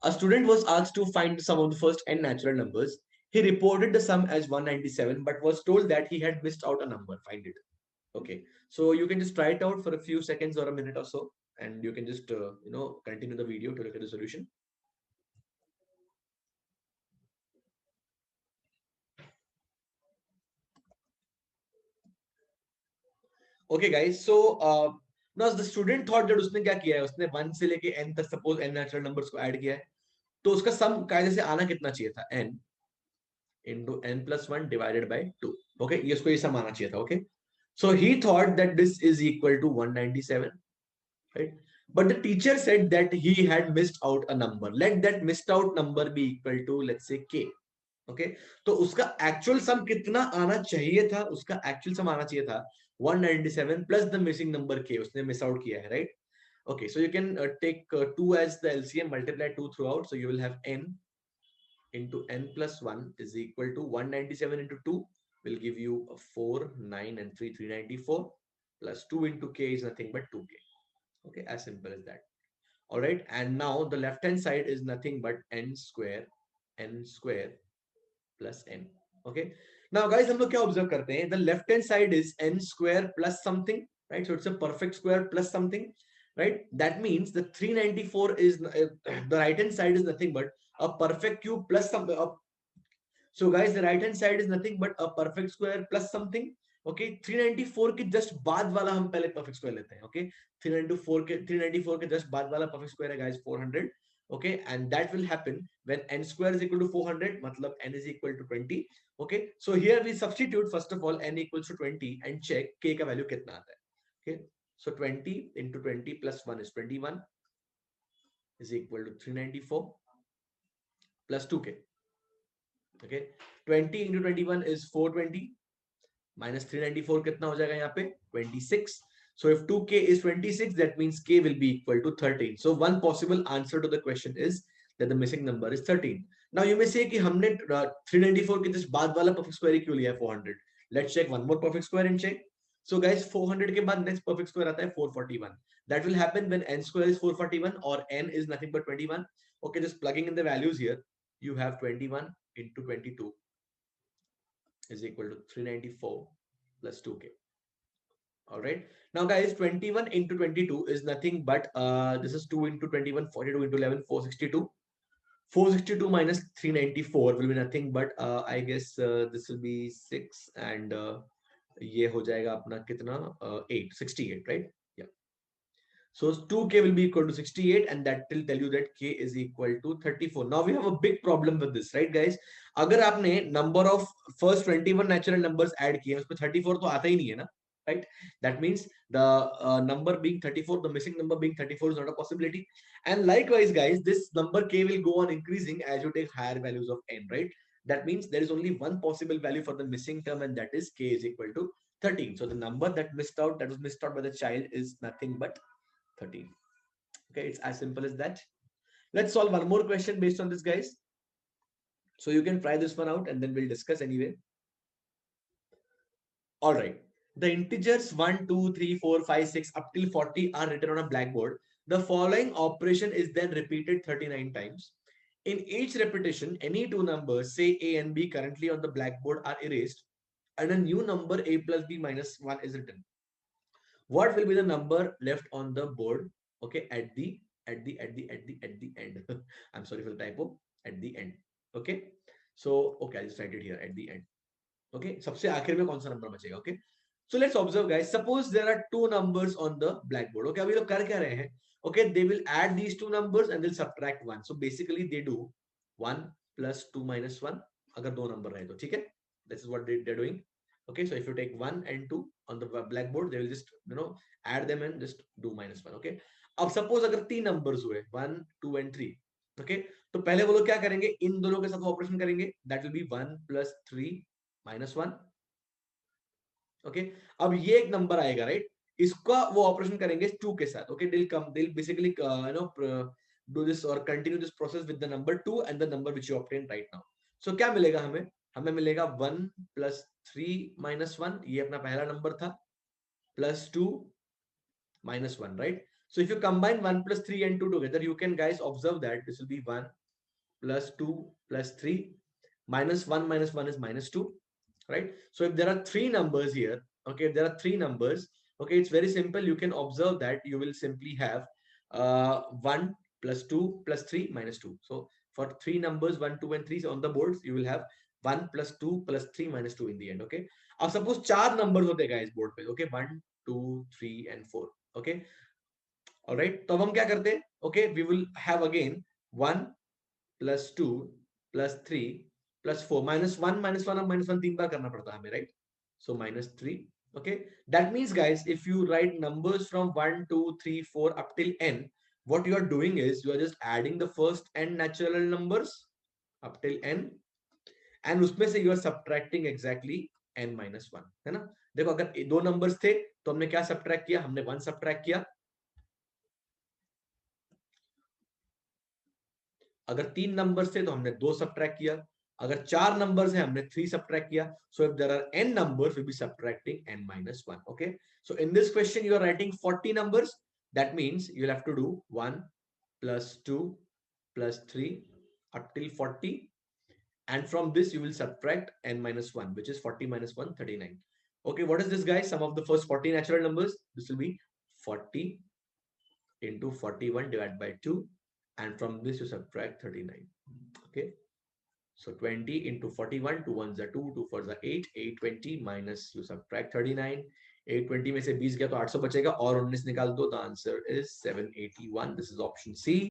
A student was asked to find the sum of the first n natural numbers. He reported the sum as 197, but was told that he had missed out a number. Find it. Okay, so you can just try it out for a few seconds or a minute or so, and you can just continue the video to look at the solution. Okay, guys. So now the student thought that उसने क्या किया है, उसने 1 से लेके n तक suppose n natural numbers को add किया है, तो उसका सम कायदे से आना कितना चाहिए था, n into n plus 1 divided by 2. Okay, ये उसको ये सम आना चाहिए था. Okay, so he thought that this is equal to 197, right? But the teacher said that he had missed out a number. Let that missed out number be equal to, let's say, k. Okay तो उसका actual सम कितना आना चाहिए था, उसका actual सम आना चाहिए था 197 प्लस द मिसिंग नंबर के, उसने मिस आउट किया है, right? Okay, so you can take 2 as the LCM, multiply 2 throughout, so you will have n into n plus 1 is equal to 197 into 2 will give you a 4, 9 and 3, 394 plus 2 into k is nothing but 2k. Okay, as simple as that. All right, and now the left hand side is nothing but n square plus n. Okay, now guys हम लोग क्या observe करते हैं, the left hand side is n square plus something, right? So it's a perfect square plus something, right? That means the 394 is the right hand side is nothing but a perfect cube plus some so guys the right hand side is nothing but a perfect square plus something. Okay, 394 के just बाद वाला हम पहले perfect square लेते हैं. Okay, 394 के just बाद वाला perfect square है guys 400. Okay, and that will happen when n square is equal to 400, matlab n is equal to 20. Okay, so here we substitute first of all n equals to 20 and check k का value कितना आता है. Okay, so 20 into 20 plus 1 is 21 is equal to 394 plus 2k. Okay, 20 into 21 is 420 minus 394 कितना हो जाएगा यहाँ पे 26. So if 2k is 26, that means k will be equal to 13. So one possible answer to the question is that the missing number is 13. Now you may say कि हमने 394 के just बाद वाला perfect square ही क्यों लिया है 400. Let's check one more perfect square and check. So guys 400 के बाद next perfect square आता है 441. That will happen when n square is 441 or n is nothing but 21. Okay, just plugging in the values here, you have 21 into 22 is equal to 394 plus 2k. All right, now guys 21 into 22 is nothing but this is 2 into 21, 42 into 11, 462. 462 minus 394 will be nothing but I guess this will be 6 and ये हो जाएगा अपना कितना 8, 68, right? Yeah, so 2k will be equal to 68 and that will tell you that k is equal to 34. Now we have a big problem with this, right guys? अगर आपने number of first 21 natural numbers add किए उसमें 34 तो आता ही नहीं है ना, right? That means the number being 34, the missing number being 34 is not a possibility. And likewise guys, this number k will go on increasing as you take higher values of n, right? That means there is only one possible value for the missing term and that is k is equal to 13. So the number that was missed out by the child is nothing but 13. Okay, it's as simple as that. Let's solve one more question based on this, guys. So you can try this one out and then we'll discuss anyway. All right. The integers 1, 2, 3, 4, 5, 6 up till 40 are written on a blackboard. The following operation is then repeated 39 times. In each repetition, any two numbers, say A and B, currently on the blackboard are erased and a new number A plus B minus 1 is written. What will be the number left on the board? Okay, at the end. I'm sorry for the typo. At the end. Okay, so okay, I'll just write it here at the end. Okay, सबसे आखिर में कौन सा number बचेगा? Okay, so let's observe guys. Suppose there are two numbers on the blackboard. Okay, अभी लोग कर क्या रहे हैं? Okay, they will add these two numbers and they'll subtract one. So basically they do 1 plus 2 minus 1 अगर दो number रहे तो ठीक है. This is what they're doing. Okay, so if you take 1 and 2 on the blackboard, they will just add them and just do minus 1. Okay, अब suppose अगर तीन numbers हुए 1, 2 and 3. Okay, तो पहले वो लोग क्या करेंगे, इन दोनों के साथ ऑपरेशन करेंगे. That will be 1 plus 3 minus 1. Okay, अब ये एक नंबर आएगा, राइट? इसका वो ऑपरेशन करेंगे 2 के साथ. Okay, they'll basically do this or continue this process with the number 2 and the number which you obtained right now. So क्या मिलेगा हमें? हमें मिलेगा 1 plus 3 minus 1, ये अपना पहला नंबर था, plus 2 minus 1, right? So if you combine 1 plus 3 and 2 together, you can guys observe that this will be 1 plus 2 plus 3 minus 1 is minus 2, right? So if there are three numbers here, okay, if there are three numbers, okay, it's very simple. You can observe that you will simply have 1 plus 2 plus 3 minus 2. So for three numbers 1, 2 and 3 on the boards, you will have 1 plus 2 plus 3 minus 2 in the end, okay? अब suppose चार numbers होते हैं guys board पे, okay, 1, 2, 3 and 4, okay? All right, तो अब हम क्या करते हैं? Okay, we will have again 1 plus 2 plus 3 plus 4 minus 1 अब minus 1 तीन बार करना पड़ता है हमें, right? So minus 3. Okay, that means guys, if you write numbers from 1, 2, 3, 4 up till n, what you are doing is you are just adding the first n natural numbers up till n, and उसमें से you are subtracting exactly n minus 1, है ना? देखो अगर दो numbers थे तो हमने क्या subtract किया? हमने 1 subtract किया. अगर तीन नंबर्स थे तो हमने दो सब्ट्रैक्ट किया. अगर चार नंबर्स हैं हमने थ्री सब्ट्रैक्ट किया. So if there are n numbers, we'll be subtracting n minus 1. Okay, so in this question you are writing 40 numbers. That means you'll have to do 1 plus 2 plus 3 up till 40, and from this you will subtract n minus 1, which is 40 minus 1, 39. Okay, what is this guys? Sum of the first 40 natural numbers. This will be 40 into 41 divided by 2, and from this you subtract 39. Okay, so 20 into 41, 2 ones are 2, 2 fours are 8, 820 minus you subtract 39. 820 में से 20 गया तो 800 बचेगा, और 19 निकाल दो. The answer is 781. This is option C.